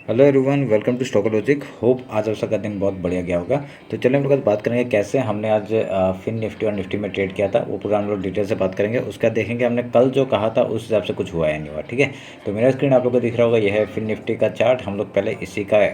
Hello everyone, welcome to stock logic. Hope आज आप सबका दिन बहुत बढ़िया गया होगा। तो चलिए हम लोग आज बात करेंगे कैसे हमने आज फिन निफ्टी और निफ्टी में ट्रेड किया था। वो पूरा हम लोग डिटेल से बात करेंगे। उसका देखेंगे हमने कल जो कहा था उस हिसाब से कुछ हुआ या नहीं हुआ। ठीक है, तो मेरा स्क्रीन आप लोग को दिख रहा होगा, यह है फिन निफ्टी का चार्ट। हम लोग पहले इसी का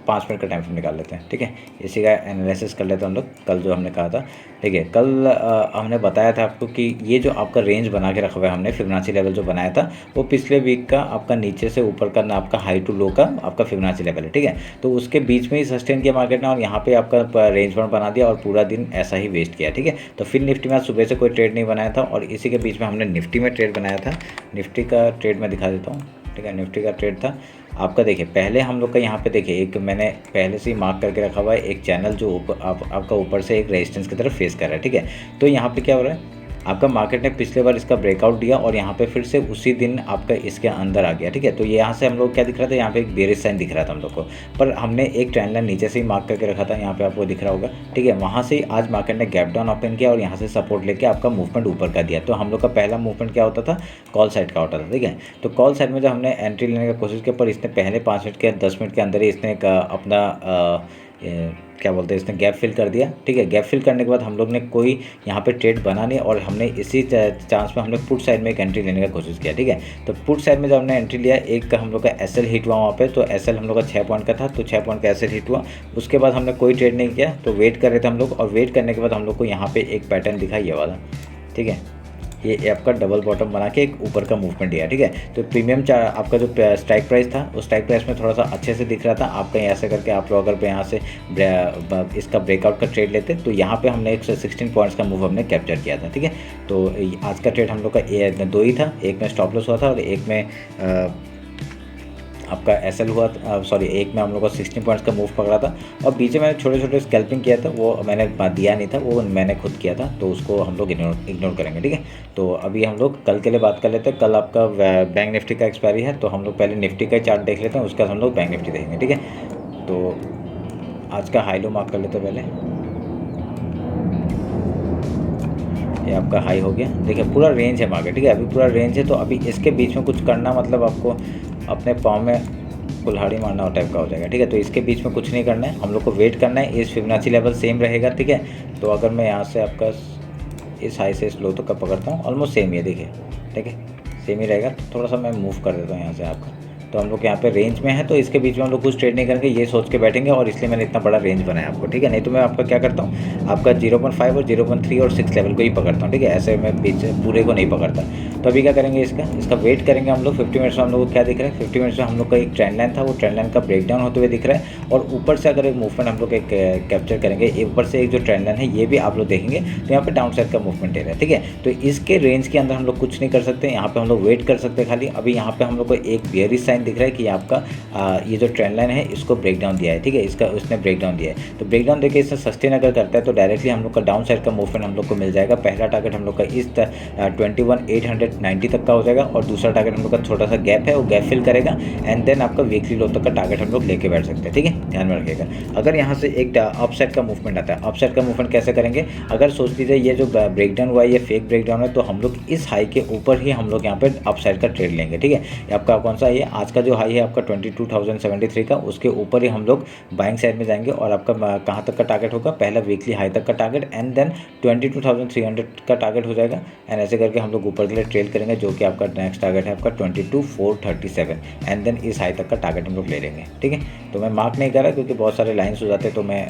5 मिनट का टाइम फ्रेम निकाल लेते हैं। ठीक है, इसी का एनालिसिस कर लेते हैं हम लोग। कल जो हमने कहा था, ठीक है, कल हमने बताया था आपको कि ये जो आपका रेंज बना के रखा हुआ है हमने, फिबोनाची लेवल जो बनाया था वो पिछले वीक का आपका नीचे से ऊपर का ना आपका हाई टू लो का आपका फिबोनाची लेवल है। ठीक है, तो उसके बीच में ही सस्टेन किया मार्केट ने और यहाँ पे आपका रेंज बॉन्ड बना दिया और पूरा दिन ऐसा ही वेस्ट किया। ठीक है, तो फिर निफ्टी में आज सुबह से कोई ट्रेड नहीं बनाया था और इसी के बीच में हमने निफ्टी में ट्रेड बनाया था। निफ्टी का ट्रेड मैं दिखा देता हूँ। ठीक है, निफ्टी का ट्रेड था आपका, देखिए पहले हम लोग का यहाँ पे देखिए एक मैंने पहले से ही मार्क करके रखा हुआ है एक चैनल जो आपका ऊपर से एक रेजिस्टेंस की तरफ फेस कर रहा है। ठीक है, तो यहाँ पे क्या हो रहा है, आपका मार्केट ने पिछले बार इसका ब्रेकआउट दिया और यहाँ पे फिर से उसी दिन आपका इसके अंदर आ गया। ठीक है, तो ये यहाँ से हम लोग क्या दिख रहा था, यहाँ पे एक बेरिश साइन दिख रहा था हम लोग को, पर हमने एक ट्रेंड लाइन नीचे से ही मार्क करके रखा था, यहाँ पे आपको दिख रहा होगा। ठीक है, वहाँ से ही आज मार्केट ने गैप डाउन ओपन किया और यहाँ से सपोर्ट लेके आपका मूवमेंट ऊपर का दिया। तो हम लोग का पहला मूवमेंट क्या होता था, कॉल साइड का होता था। ठीक है, तो कॉल साइड में जब हमने एंट्री लेने की कोशिश की, पर इसने पहले 5 मिनट के 10 मिनट के अंदर ही इसने अपना क्या बोलते हैं, इसने गैप फिल कर दिया। ठीक है, गैप फिल करने के बाद हम लोग ने कोई यहाँ पे ट्रेड बना नहीं और हमने इसी चांस में हमने पुट साइड में एक एंट्री लेने का कोशिश किया। ठीक है, तो पुट साइड में जब हमने एंट्री लिया, एक का हम लोग का एसएल हिट हुआ वहाँ पे, तो एसएल हम लोग का 6 पॉइंट का था, तो 6 पॉइंट का एसएल हिट हुआ। उसके बाद हमने कोई ट्रेड नहीं किया, तो वेट कर रहे थे हम लोग और वेट करने के बाद हम लोग को यहाँ पे एक पैटर्न दिखा ये वाला। ठीक है, ये आपका डबल बॉटम बना के एक ऊपर का मूवमेंट दिया। ठीक है, तो प्रीमियम आपका जो स्ट्राइक प्राइस था उस स्ट्राइक प्राइस में थोड़ा सा अच्छे से दिख रहा था आपका। ऐसे करके आप लोग अगर यहाँ से इसका ब्रेकआउट का ट्रेड लेते तो यहाँ पे हमने 116 पॉइंट्स का मूव हमने कैप्चर किया था। ठीक है, तो आज का ट्रेड हम लोग का 2 ही था, एक में स्टॉप लॉस हुआ था और एक में आपका एसएल हुआ, सॉरी एक में हम लोग को 16 पॉइंट्स का मूव पकड़ा था और बीच में मैंने छोटे छोटे स्कैल्पिंग किया था, वो मैंने दिया नहीं था, वो मैंने खुद किया था, तो उसको हम लोग इग्नोर करेंगे। ठीक है, तो अभी हम लोग कल के लिए बात कर लेते हैं। कल आपका बैंक निफ्टी का एक्सपायरी है, तो हम लोग पहले निफ्टी का चार्ट देख लेते हैं, उसके बाद हम लोग बैंक निफ्टी देखेंगे। ठीक है, तो आज का हाई लो मार्क कर लेते हैं पहले। ये आपका हाई हो गया, देखिए पूरा रेंज है मार्केट। ठीक है, अभी पूरा रेंज है, तो अभी इसके बीच में कुछ करना मतलब आपको अपने पाँव में कुल्हाड़ी मारना टाइप का हो जाएगा। ठीक है, तो इसके बीच में कुछ नहीं करना है, हम लोग को वेट करना है। इस फिबोनाची लेवल सेम रहेगा। ठीक है, तो अगर मैं यहाँ से आपका इस हाई से इस लो तक का पकड़ता हूँ, ऑलमोस्ट सेम ही है, देखिए। ठीक है, सेम ही रहेगा, तो थोड़ा सा मैं मूव कर देता हूँ यहाँ से आपका। तो हम लोग यहाँ पे रेंज में है, तो इसके बीच में हम लोग कुछ ट्रेड नहीं करेंगे, ये सोच के बैठेंगे, और इसलिए मैंने इतना बड़ा रेंज बनाया आपको। ठीक है, नहीं तो मैं आपका क्या करता हूँ, आपका 0.5 और 0.3 और 6 लेवल को ही पकड़ता हूँ। ठीक है, ऐसे मैं बीच पूरे को नहीं पकड़ता। तो अभी क्या करेंगे, इसका वेट करेंगे हम लोग। 50 मिनट्स में हम लोग को क्या दिख रहा है, 50 मिनट्स में हम लोग का एक ट्रेंड लाइन था, वो ट्रेंड लाइन का ब्रेकडाउन होते हुए दिख रहा है और ऊपर से अगर एक मूवमेंट हम लोग एक कैप्चर करेंगे, ऊपर से एक जो ट्रेंड लाइन है ये भी आप लोग देखेंगे, तो यहाँ पे डाउन साइड का मूवमेंट दे रहा है। ठीक है, तो इसके रेंज के अंदर हम लोग कुछ नहीं कर सकते, यहाँ पे हम लोग वेट कर सकते हैं खाली। अभी यहाँ पे हम लोग को एक बेयरिश साइन दिख रहा है कि आपका ये जो ट्रेंड लाइन है इसको ब्रेक डाउन दिया है। ठीक है, इसका उसने ब्रेक डाउन दिया है, तो ब्रेक डाउन देके इससे सस्टेन अगर करता है तो डायरेक्टली हम लोग का डाउन साइड का मूवमेंट हम लोग को मिल जाएगा। पहला टारगेट हम लोग का इस 21,890 तक का हो जाएगा और दूसरा टारगेट हम लोग का छोटा सा गैप है, वो गैप फिल करेगा एंड देन आपका वीकली लो तक का टारगेट हम लोग लेके बैठ सकते हैं। ठीक है, ध्यान में रखिएगा। अगर यहाँ से एक अपसाइड का मूवमेंट आता है, अपसाइड का मूवमेंट कैसे करेंगे, अगर सोच लीजिए ये जो ब्रेकडाउन हुआ है ये फेक ब्रेकडाउन है, तो हम लोग इस हाई के ऊपर ही हम लोग यहाँ पे अपसाइड का ट्रेड लेंगे। ठीक है, आपका कौन सा, ये आज का जो हाई है आपका 22,073 का, उसके ऊपर ही हम लोग बाइंग साइड में जाएंगे और आपका कहाँ तक का टारगेट होगा, पहला वीकली हाई तक का टारगेट एंड देन 22,300 का टारगेट हो जाएगा एंड ऐसे करके हम लोग ऊपर के लिए ट्रेड करेंगे, जो कि आपका नेक्स्ट टारगेट है आपका 22,437 एंड देन इस हाई तक का टारगेट हम लोग ले लेंगे। ठीक है, तो मैं मार्क नहीं कर रहा क्योंकि बहुत सारे लाइन्स हो जाते हैं, तो मैं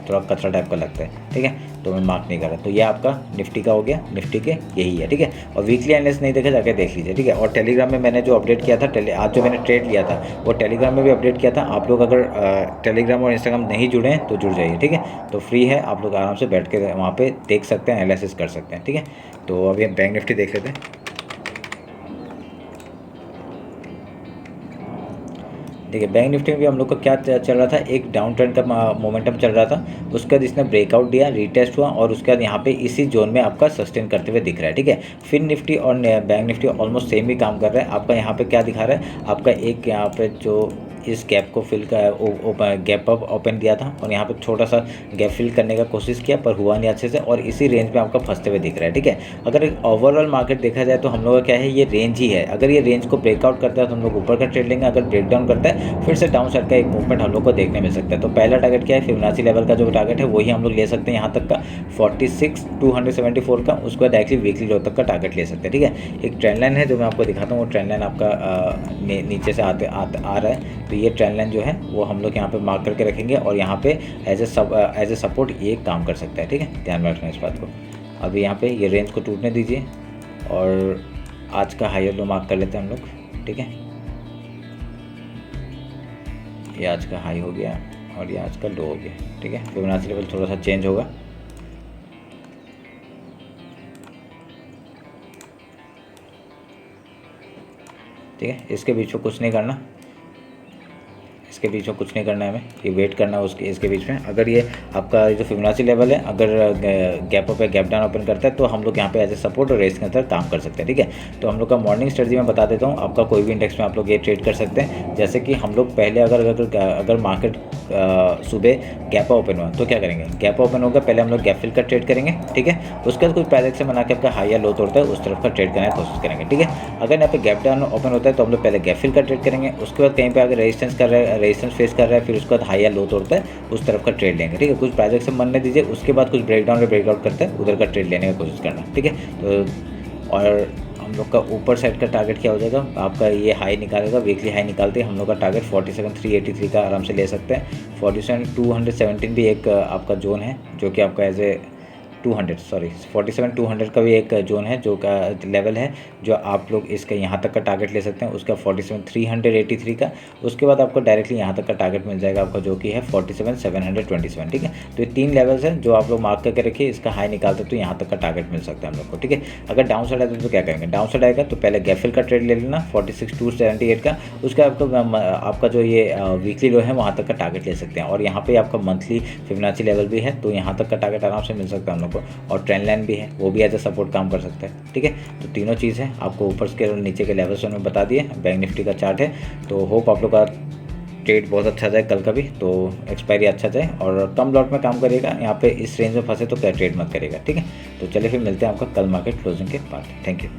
थोड़ा कचरा टाइप का लगता है। ठीक है, तो मैं मार्क नहीं कर रहा। तो ये आपका निफ्टी का हो गया, निफ्टी के यही है। ठीक है, और वीकली एनालिसिस नहीं देखा जाके देख लीजिए। ठीक है, और टेलीग्राम में मैंने जो अपडेट किया था, आज जो मैंने ट्रेड लिया था वो टेलीग्राम में भी अपडेट किया था। आप लोग अगर टेलीग्राम और इंस्टाग्राम नहीं जुड़े हैं तो जुड़ जाइए। ठीक है, तो फ्री है, आप लोग आराम से बैठ के वहाँ पे देख सकते हैं, एनालिसिस कर सकते हैं। ठीक है, तो अभी हम बैंक निफ्टी देख लेते हैं। देखिए बैंक निफ्टी में भी हम लोग का क्या चल रहा था, एक डाउन ट्रेंड का मोमेंटम चल रहा था, उसके बाद इसने ब्रेकआउट दिया, रीटेस्ट हुआ और उसके बाद यहाँ पे इसी जोन में आपका सस्टेन करते हुए दिख रहा है। ठीक है, फिर निफ्टी और बैंक निफ्टी ऑलमोस्ट सेम ही काम कर रहा है। आपका यहाँ पे क्या दिखा रहा है, आपका एक यहाँ पे जो इस गैप को फिल कर गैप अप ओपन किया था और यहाँ पे छोटा सा गैप फिल करने का कोशिश किया पर हुआ नहीं अच्छे से, और इसी रेंज में आपका फंसते हुए दिख रहा है। ठीक है, अगर ओवरऑल मार्केट देखा जाए तो हम लोग का क्या है, ये रेंज ही है। अगर ये रेंज को ब्रेकआउट करता है तो हम लोग ऊपर का ट्रेड लेंगे, अगर ब्रेक डाउन करता है फिर से डाउन साइड का एक मूवमेंट हम लोग को देखने मिल सकता है। तो पहला टारगेट क्या है, फिबोनाची लेवल का जो टारगेट है वही हम लोग ले सकते हैं यहाँ तक का 46,274 का, उसके बाद डायरेक्टली वीकली लो तक का टारगेट ले सकते हैं। ठीक है, एक ट्रेंड लाइन है जो मैं आपको दिखाता हूँ, वो ट्रेंड लाइन आपका नीचे से आ रहा है। तो ये ट्रेंड लाइन जो है वो हम लोग यहाँ पे मार्क करके रखेंगे और यहाँ पे एज ए सपोर्ट ये काम कर सकता है। ठीक है, ध्यान में रखना इस बात को। अभी यहाँ पे ये रेंज को टूटने दीजिए और आज का हायर लो मार्क कर लेते हैं हम लोग। ठीक है, ये आज का हाई हो गया और ये आज का लो हो गया। ठीक है, फिबोनाची लेवल थोड़ा सा चेंज होगा। ठीक है, इसके बीच में कुछ नहीं करना, इसके बीच में कुछ नहीं करना है हमें, ये वेट करना है उसके इसके बीच में। अगर ये आपका जो फिबोनाची लेवल है अगर गैप अप या गैप डाउन ओपन करता है तो हम लोग यहाँ पे एज ए सपोर्ट और रेस के अंदर काम कर सकते हैं। ठीक है, तो हम लोग का मॉर्निंग स्ट्रेटजी में बता देता हूँ, आपका कोई भी इंडेक्स में आप लोग ये ट्रेड कर सकते हैं। जैसे कि हम लोग पहले अगर मार्केट सुबह गैप ओपन हुआ तो क्या करेंगे, गैप ओपन होगा पहले हम लोग गैप फिल का ट्रेड करेंगे। ठीक है, उसके बाद कोई पैरेक्स से बना के आपका हाई या लो तोड़ता है उस तरफ का ट्रेड करने की कोशिश करेंगे। ठीक है, अगर यहाँ पे गैप डाउन ओपन होता है तो हम लोग पहले गैप फिल का ट्रेड करेंगे, उसके बाद कहीं पे अगर रेजिस्टेंस कर रहा है, रेजिस्टेंस फेस कर रहा है, फिर उसके बाद हाई या लो तोड़ता है उस तरफ का ट्रेड लेंगे। ठीक है, कुछ प्रोजेक्ट से मन नहीं दीजिए, उसके बाद कुछ ब्रेकडाउन या ब्रेकआउट करता है उधर का ट्रेड लेने की कोशिश करना। ठीक है, तो और हम लोग का ऊपर साइड का टारगेट क्या हो जाएगा, आपका ये हाई निकालेगा, वीकली हाई निकालते हैं हम लोग का टारगेट 47,383 का आराम से ले सकते हैं। 47,217 भी एक आपका जोन है जो कि आपका एज ए 47,200 का भी एक जोन है जो का लेवल है जो आप लोग इसका यहाँ तक का टारगेट ले सकते हैं, उसका 47,383 का। उसके बाद आपको डायरेक्टली यहाँ तक का टारगेट मिल जाएगा आपका जो कि है 47,727। ठीक है, तो ये 3 लेवल्स हैं जो आप लोग मार्क करके रखिए, इसका हाई निकालते तो यहाँ तक का टारगेट मिल सकता है हम लोग को। ठीक है, अगर डाउन साइड आता है तो क्या करेंगे, डाउन साइड आएगा तो पहले गैप फिल का ट्रेड ले लेना 46,278 का, उसका आपका जो ये वीकली लो है वहाँ तक का टारगेट ले सकते हैं। और यहाँ पे आपका मंथली फिबोनाची लेवल भी है तो यहाँ तक का टारगेट आराम से मिल सकता है हम लोग को, और ट्रेंड लाइन भी है वो भी एज ए सपोर्ट काम कर सकता है। ठीक है, तो तीनों चीज़ है आपको ऊपर के और नीचे के लेवल्स में बता दिए। बैंक निफ्टी का चार्ट है, तो होप आप लोग का ट्रेड बहुत अच्छा जाए कल का भी, तो एक्सपायरी अच्छा जाए और कम लॉट में काम करिएगा। यहाँ पे इस रेंज में फंसे तो क्या ट्रेड मत करिएगा। ठीक है, तो चलिए फिर मिलते हैं आपका कल मार्केट क्लोजिंग के बाद। Thank you.